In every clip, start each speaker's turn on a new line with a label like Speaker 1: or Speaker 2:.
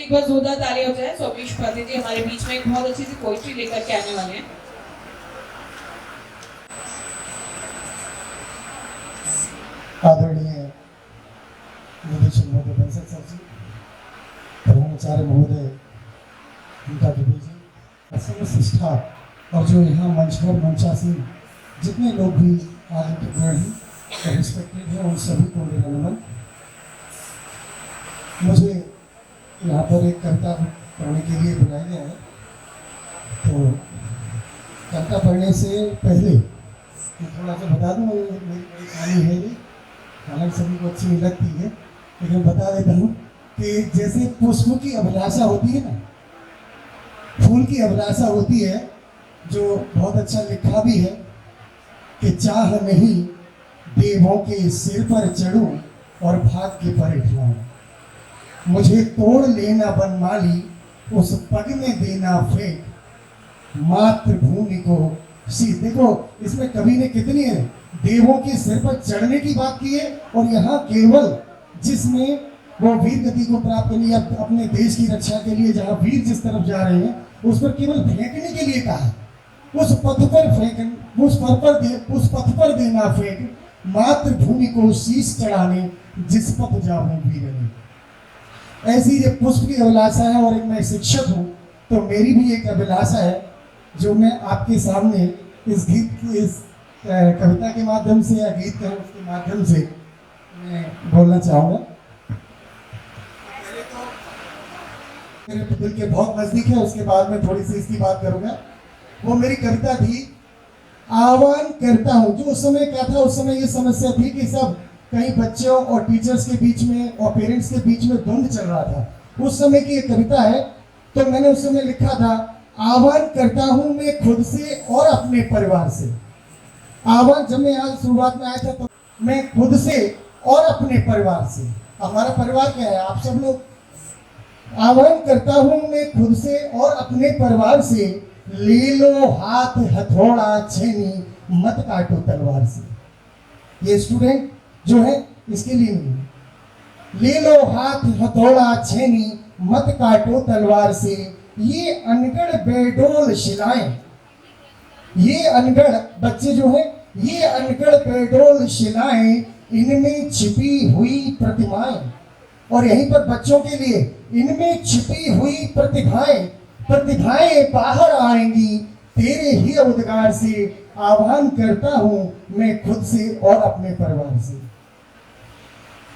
Speaker 1: एक बार जोरदार ताली हो जाए। सोमेश पांडे जी हमारे बीच में एक बहुत अच्छी सी पोइट्री लेकर के आने वाले हैं।
Speaker 2: आदरणीय निदेशक महोदय बंसल सर जी, प्रधानाचार्य महोदय उनका दुबे जी, समस्त स्टाफ और जो यहाँ मंच पर मंचासीन जितने लोग भी आदरणीय हैं, रिस्पेक्टेड है, उन सभी को मेरा नमन। मुझे यहाँ पर एक कविता पढ़ने के लिए बुलाया गया है। तो कविता पढ़ने से पहले मैं थोड़ा सा बता दूँ, मेरी कहानी है ये, हालांकि सभी को अच्छी नहीं लगती है, लेकिन बता देता हूँ कि जैसे पुष्प की अभिलाषा होती है ना, फूल की अभिलाषा होती है, जो बहुत अच्छा लिखा भी है कि चाह नहीं देवों के सिर पर चढ़ूं और भाग्य पर उठाऊं, मुझे तोड़ लेना बनमाली उस पग में देना फेंक, मातृभूमि को सी। देखो इसमें कवि ने कितनी है देवों के सिर पर चढ़ने की बात की है, और यहाँ केवल जिसमें वो वीर गति को प्राप्त करनी है, अपने देश की रक्षा के लिए जहाँ वीर जिस तरफ जा रहे हैं उस पर केवल फेंकने के लिए कहा, उस पथ पर फेंक, उस पथ पर देना फेंक, मातृभूमि को शीश चढ़ाने जिस पथ जाऊं वीर ने। ऐसी ये पुष्प की अभिलाषा है, और एक मैं शिक्षक हूँ तो मेरी भी एक अभिलाषा है जो मैं आपके सामने इस गीत की, इस कविता के माध्यम से या गीत का उसके माध्यम से मैं बोलना चाहूँगा। मेरे दिल के बहुत नजदीक है, उसके बाद में थोड़ी सी इसकी बात करूँगा। वो मेरी कविता थी, आह्वान करता हूँ। जो उस समय क्या था, उस समय ये समस्या थी कि सब कई बच्चों और टीचर्स के बीच में और पेरेंट्स के बीच में द्वंद्व चल रहा था। उस समय की एक कविता है, तो मैंने उस समय लिखा था, आह्वान करता हूं मैं खुद से और अपने परिवार से। आह्वान जब मैं यहाँ शुरुआत में आया था तो मैं खुद से और अपने परिवार से, हमारा परिवार क्या है, आप सब लोग। आह्वान करता हूं मैं खुद से और अपने परिवार से, ले लो हाथ हथौड़ा छेनी मत काटो तलवार से। ये स्टूडेंट जो है इसके लिए नहीं, ले लो हाथ हथौड़ा छेनी मत काटो तलवार से, ये अनगढ़ बेडोल शिलाएं, ये अनगढ़ बच्चे जो है, ये अनगढ़ बेडोल शिलाएं, इनमें छिपी हुई प्रतिमाएं। और यहीं पर बच्चों के लिए, इनमें छिपी हुई प्रतिभाएं, प्रतिभाएं बाहर आएंगी तेरे ही उद्गार से, आह्वान करता हूं मैं खुद से और अपने परिवार से।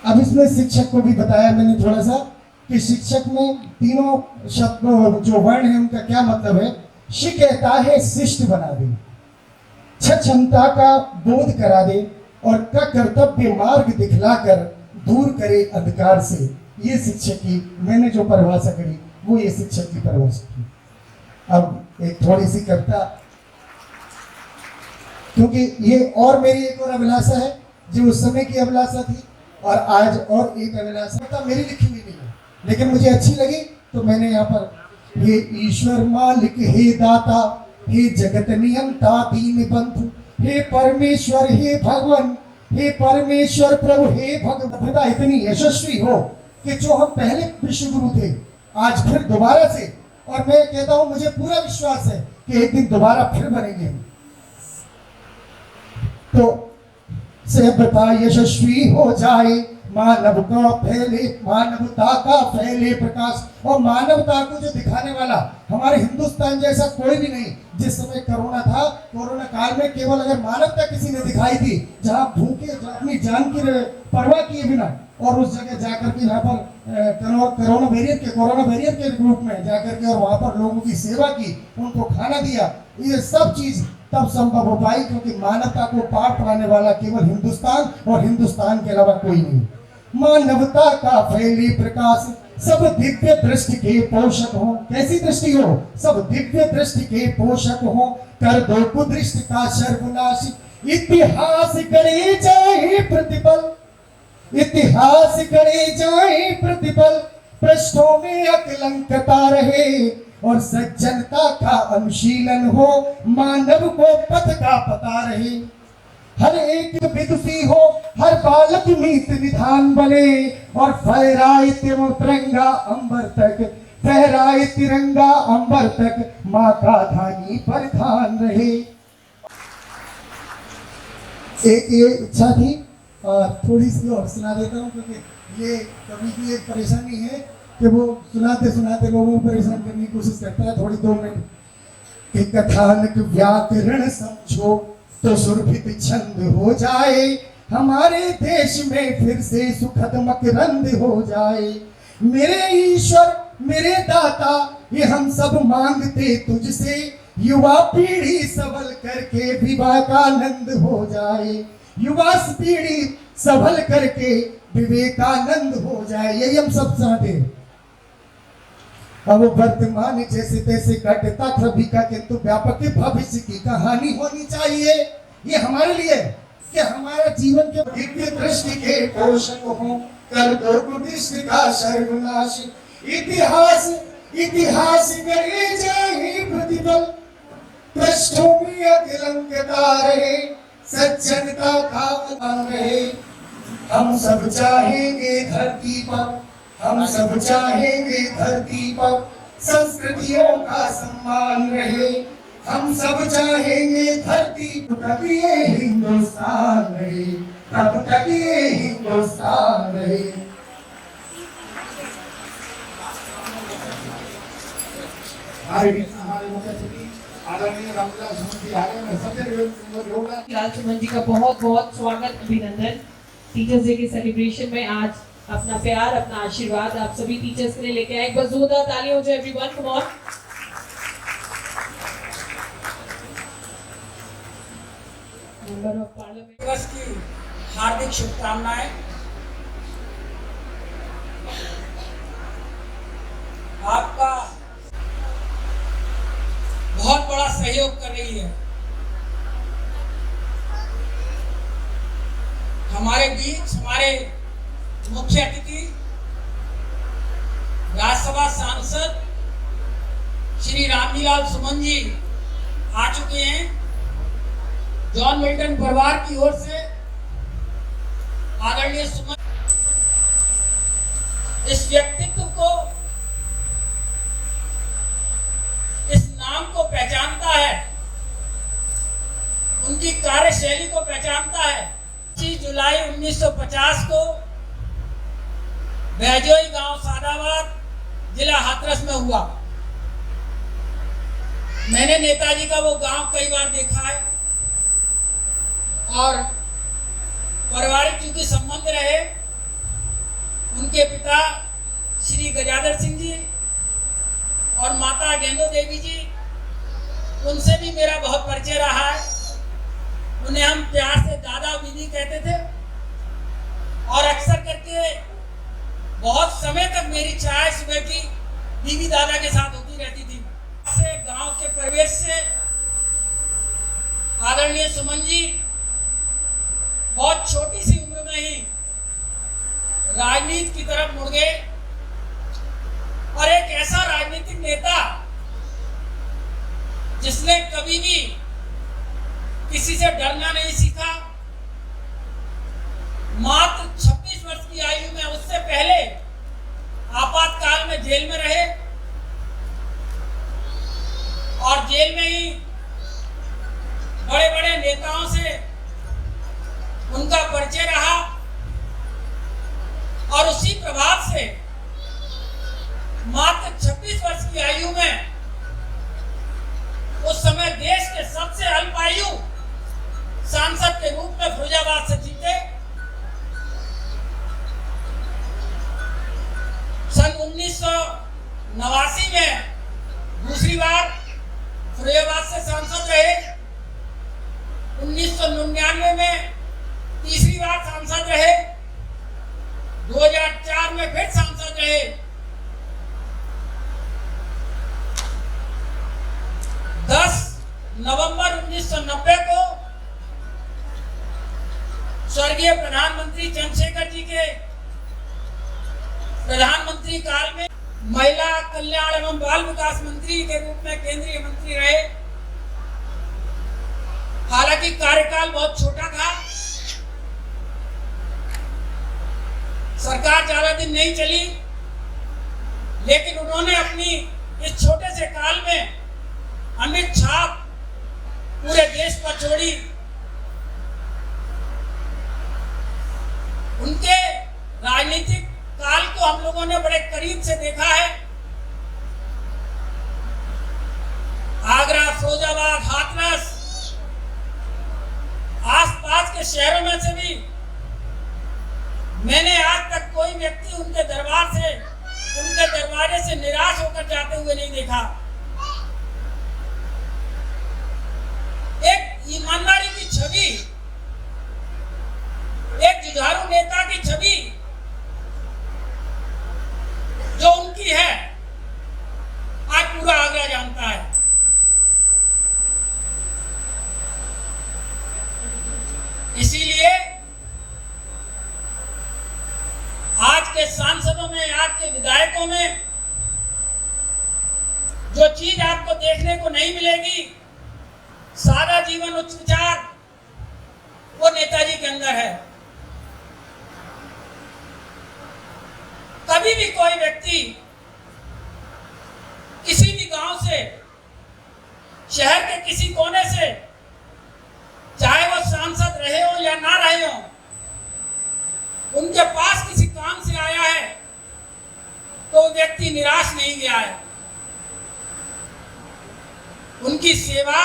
Speaker 2: अब इसमें शिक्षक को भी बताया मैंने थोड़ा सा कि शिक्षक में तीनों शब्द जो वर्ण है उनका क्या मतलब है। शि कहता है शिष्ट बना दे, छ क्षमता का बोध करा दे, और का कर्तव्य मार्ग दिखलाकर दूर करे अंधकार से। ये शिक्षक की मैंने जो परिभाषा करी वो ये शिक्षक की परिभाषा थी। अब एक थोड़ी सी कविता, क्योंकि ये और मेरी एक और अभिलाषा है जो उस समय की अभिलाषा थी, और आज और एक अभिलाषा मेरी लिखी हुई नहीं है, लेकिन मुझे अच्छी लगी तो मैंने यहाँ पर, हे ईश्वर मालिक हे दाता, हे जगत नियंता दीन बंधु, हे परमेश्वर हे भगवान, हे परमेश्वर प्रभु हे भगवता इतनी यशस्वी हो कि जो हम पहले विश्व गुरु थे आज फिर दोबारा से, और मैं कहता हूं मुझे पूरा विश्वास है कि एक दिन दोबारा फिर बनेंगे। तो सभ्यता यशस्वी हो जाए, मानव का फैले, मानवता का फैले प्रकाश। और मानवता को जो दिखाने वाला हमारे हिंदुस्तान जैसा कोई भी नहीं। जिस समय कोरोना था, कोरोना काल में केवल अगर मानवता किसी ने दिखाई थी, जहां भूखे अपनी जान की परवाह किए बिना, और उस जगह जाकर के यहाँ पर कोरोना वेरिएंट के रूप में जाकर के और वहां पर लोगों की सेवा की, उनको खाना दिया, ये सब चीज तब संभव हो पाई क्योंकि मानवता को पार पाने वाला केवल हिंदुस्तान और हिंदुस्तान के अलावा कोई नहीं। मानवता का फैले प्रकाश, सब दिव्य दृष्टि के पोषक हो। कैसी दृष्टि हो? सब दिव्य दृष्टि के पोषक हो, कर दो कुदृष्टि का सर्वनाश, इतिहास गढ़े जाए प्रतिपल, इतिहास गढ़े जाए प्रतिपल, पृष्ठों में अकलंकता रहे और सज्जनता का अनुशीलन हो, मानव को पथ का पता रहे। हर एक विदुषी हो, हर बालक नीत निधान बने, और फहराए तिरंगा अंबर तक फहराए तिरंगा अंबर तक, माँ का धानी पर ध्यान रहे। एक ये इच्छा थी और थोड़ी सी और सुना देता हूँ, क्योंकि ये कवि की एक परेशानी है कि वो सुनाते सुनाते लोगों को परेशान करने की कोशिश करता है। थोड़ी 2 मिनट कि कथानक व्याकरण समझो तो सुरभित छंद हो जाए, हमारे देश में फिर से सुखद मकरंद हो जाए। मेरे ईश्वर मेरे दाता ये हम सब मांगते तुझसे, युवा पीढ़ी सबल करके विवेकानंद हो जाए, युवा पीढ़ी सबल करके विवेकानंद हो जाए। यही हम सब चाहते हैं। अब वर्तमान जैसे तैसे कटता सभी का, किंतु व्यापक भविष्य की कहानी होनी चाहिए। ये हमारे लिए कि हमारा जीवन के दिव्य दृष्टि के पोषक हो, कर दो कुटिष्ट का सर्वनाश। इतिहास इतिहास करे जाए प्रतिबल, पृष्ठभूमि अतिलंकता रहे, सज्जनता का अवदान रहे। हम सब चाहेंगे धरती पर, हम सब चाहेंगे धरती पर संस्कृतियों का सम्मान रहे। हम सब चाहेंगे धरती तक ये हिंदुस्तान रहे, तब तक ये हिंदुस्तान रहे। हमारे मुख्य अतिथि आदरणीय रामविलास सुमन जी आ गए। मैं सबसे योगदान
Speaker 1: लाल सुमन जी का बहुत बहुत स्वागत, अभिनंदन। टीचर्स डे के सेलिब्रेशन में आज अपना प्यार, अपना आशीर्वाद आप सभी टीचर्स के लिए लेके आए। एक बार जोरदार ताली हो जाए everyone, come on. Member of parliament
Speaker 3: दिवस की हार्दिक शुभकामनाएं। आपका बहुत बड़ा सहयोग कर रही है। हमारे बीच हमारे मुख्य अतिथि राज्यसभा सांसद श्री रामविलास सुमन जी आ चुके हैं। जॉन मिल्टन परिवार की ओर से आदरणीय सुमन इस व्यक्तित्व को, इस नाम को पहचानता है, उनकी कार्यशैली को पहचानता है। 25 जुलाई 1950 को बैजोई गांव सादाबाद जिला हाथरस में हुआ। मैंने नेताजी का वो गांव कई बार देखा है और पारिवारिक चूंकि संबंध रहे, उनके पिता श्री गजाधर सिंह जी और माता गेंदो देवी जी, उनसे भी मेरा बहुत परिचय रहा है। उन्हें हम प्यार से दादा दीदी कहते थे और अक्सर करके बहुत समय तक मेरी चाय सुबह की दीदी दादा के साथ होती रहती थी। से गांव के परिवेश से आदरणीय सुमन जी बहुत छोटी सी उम्र में ही राजनीति की तरफ मुड़ गए और एक ऐसा राजनीतिक नेता जिसने कभी भी किसी से डरना नहीं सीखा। मात्र 26 वर्ष की आयु में, उससे पहले आपातकाल में जेल में रहे और जेल में ही बड़े बड़े नेताओं से उनका परिचय रहा और उसी प्रभाव से मात्र 26 वर्ष की आयु में उस समय देश के सबसे अल्पायु सांसद के रूप में फिरोजाबाद से जीते। सन 1989 में दूसरी बार फिरोजाबाद से सांसद रहे। 1999 में तीसरी बार सांसद रहे। 2004 में फिर सांसद रहे। 10 नवंबर 1990 को स्वर्गीय प्रधानमंत्री चंद्रशेखर जी के प्रधानमंत्री काल में महिला कल्याण एवं बाल विकास मंत्री के रूप में केंद्रीय मंत्री रहे। हालांकि कार्यकाल बहुत छोटा था, सरकार ज्यादा दिन नहीं चली, लेकिन उन्होंने अपनी इस छोटे से काल में अमिट छाप पूरे देश पर छोड़ी। उनके राजनीतिक काल को हम लोगों ने बड़े करीब से देखा है। आगरा, फिरोजाबाद, हाथरस, आसपास के शहरों में से भी मैंने आज तक कोई व्यक्ति उनके दरवाजे से निराश होकर जाते हुए नहीं देखा। एक ईमानदारी की छवि, एक जुझारू नेता की छवि जो उनकी है, आज पूरा आगरा जानता है। इसीलिए आज के सांसदों में, आज के विधायकों में जो चीज आपको देखने को नहीं मिलेगी, सादा जीवन, उच्च विचार, वो नेताजी के अंदर है। कभी भी कोई व्यक्ति किसी भी गांव से, शहर के किसी कोने से, चाहे वो सांसद रहे हो या ना रहे हो, उनके पास किसी काम से आया है तो वो व्यक्ति निराश नहीं गया है। उनकी सेवा,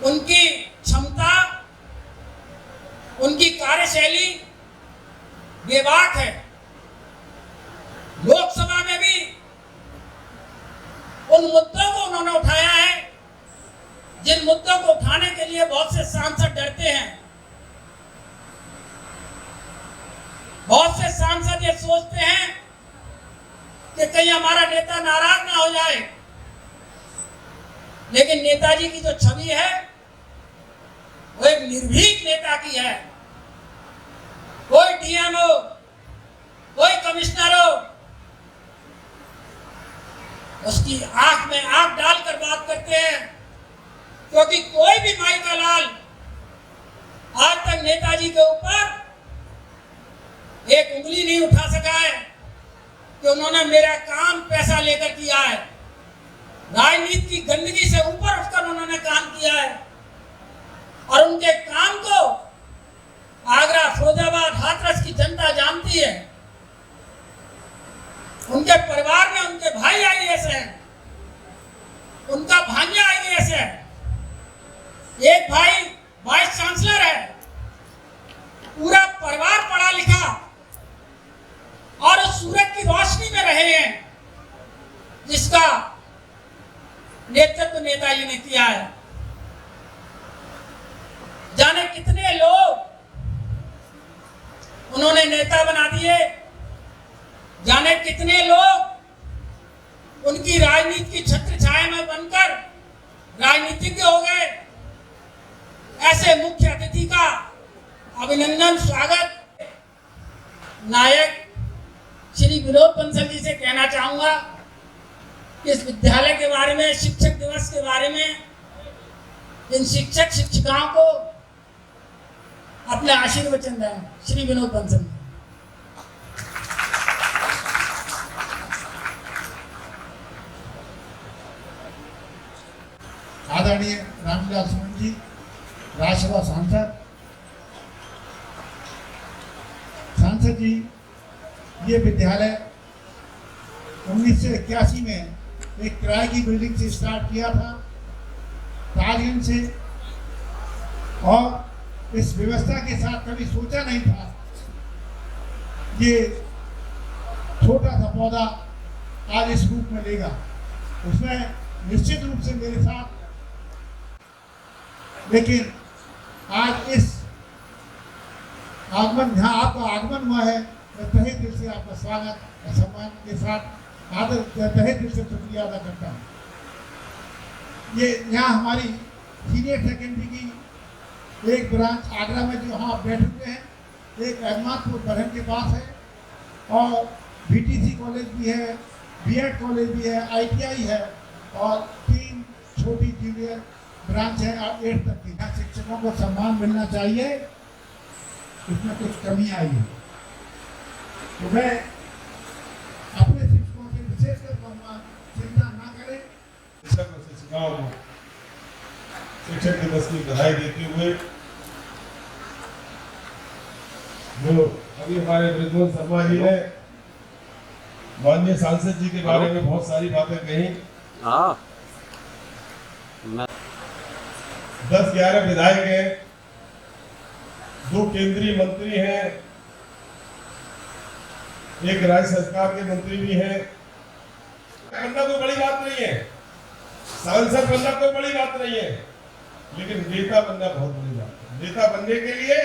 Speaker 3: उनकी क्षमता, उनकी कार्यशैली बेबाक है। लोकसभा में भी उन मुद्दों को उन्होंने उठाया है जिन मुद्दों को उठाने के लिए बहुत से सांसद डरते हैं। बहुत से सांसद ये सोचते हैं कि कहीं हमारा नेता नाराज ना हो जाए, लेकिन नेताजी की जो छवि है वो एक निर्भीक नेता की है। कोई डीएम हो, कोई कमिश्नर हो, उसकी आंख में आंख डालकर बात करते हैं, क्योंकि कोई भी माई का लाल आज तक नेताजी के ऊपर एक उंगली नहीं उठा सका है कि उन्होंने मेरा काम पैसा लेकर किया है। राजनीति की गंदगी से ऊपर उठकर उन्होंने काम किया है और उनके काम को आगरा, फिरोजाबाद, हाथरस की जनता जानती है। उनके परिवार में उनके भाई आईएएस हैं, उनका भांजा आईएएस है, एक भाई वाइस चांसलर है, पूरा परिवार पढ़ा लिखा और उस सूरज की रोशनी में रहे हैं जिसका नेतृत्व नेताजी ने किया है। जाने कितने लोग उन्होंने नेता बना दिए, जाने कितने लोग उनकी राजनीति की छत्र छाया में बनकर राजनीतिज्ञ हो गए। ऐसे मुख्य अतिथि का अभिनंदन, स्वागत नायक श्री विनोद बंसल जी से कहना चाहूंगा कि इस विद्यालय के बारे में, शिक्षक दिवस के बारे में, इन शिक्षक शिक्षिकाओं को अपने आशीर्वचन दें। श्री विनोद बंसल।
Speaker 4: आदरणीय रामविलास सुमन जी, राज्यसभा सांसद जी, ये विद्यालय 1981 में एक किराए की बिल्डिंग से स्टार्ट किया था, ताजगंज से, और इस व्यवस्था के साथ कभी सोचा नहीं था ये छोटा सा पौधा आज इस रूप में लेगा। उसमें निश्चित रूप से मेरे साथ, लेकिन आज इस आगमन, जहाँ आपका आगमन हुआ है, मैं तहे दिल से आपका स्वागत और सम्मान के साथ आदर, तहे दिल से शुक्रिया अदा करता हूँ। ये यहाँ हमारी सीनियर सेकेंडरी की एक ब्रांच आगरा में जो यहाँ बैठे हुए हैं, एक अहमदपुर बरहन के पास है, और बीटीसी कॉलेज भी है, बीएड कॉलेज भी है, आईटीआई है, और 3 छोटी जूनियर ब्रांच है 8 तक की। शिक्षकों को सम्मान मिलना चाहिए, इसमें कुछ कमी आई है। तो मैं
Speaker 5: शिक्षिकाओं को शिक्षक दिवस की बधाई देते हुए जो अभी हमारे बृजमोहन शर्मा जी ने माननीय सांसद जी के बारे में बहुत सारी बातें कही। 10-11 विधायक हैं, 2 केंद्रीय मंत्री हैं, एक राज्य सरकार के मंत्री भी हैं। बनना कोई बड़ी बात नहीं है, सांसद बनना कोई बड़ी बात नहीं है, लेकिन नेता बनना बहुत बड़ी बात है। नेता बनने के लिए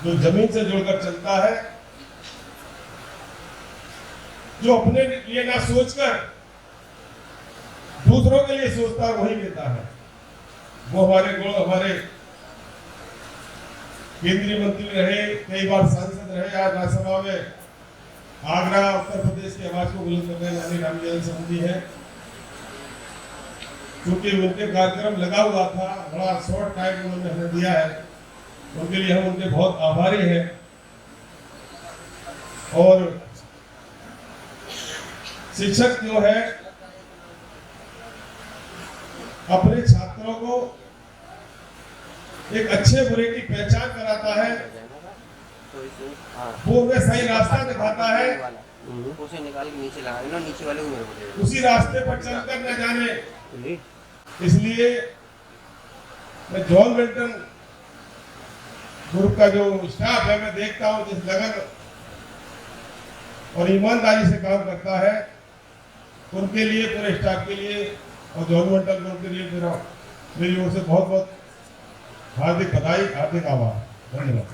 Speaker 5: जो जमीन से जुड़कर चलता है, जो अपने लिए ना सोचकर दूसरों के लिए सोचता है, वही नेता है। वो हमारे गुण, हमारे केंद्रीय मंत्री रहे, कई बार सांसद रहे, आज राज्यसभा में आगरा उत्तर प्रदेश की आवाज को बुलंद करने वाले रामजन समूह है। क्योंकि उनके कार्यक्रम लगा हुआ था, बड़ा शॉर्ट टाइम उन्होंने हमें दिया है, उनके लिए हम उनके बहुत आभारी हैं। और शिक्षक जो है अपने छात्रों को एक अच्छे बुरे की पहचान कराता है, वो उन्हें सही रास्ता दिखाता है,
Speaker 6: उसे निकाल के नीचे लगा देना, नीचे वाले को मेरे को दे देना।
Speaker 5: उसी रास्ते पर चलकर न जाने। इसलिए मैं जॉन मिल्टन ग्रुप का जो स्टाफ है, मैं देखता हूँ जिस लगन और ईमानदारी से काम करता है, उनके लिए, पूरे स्टाफ के लिए और जॉन मिल्टन ग्रुप के लिए मेरी ओर से बहुत बहुत हार्दिक बधाई, हार्दिक आभार, धन्यवाद।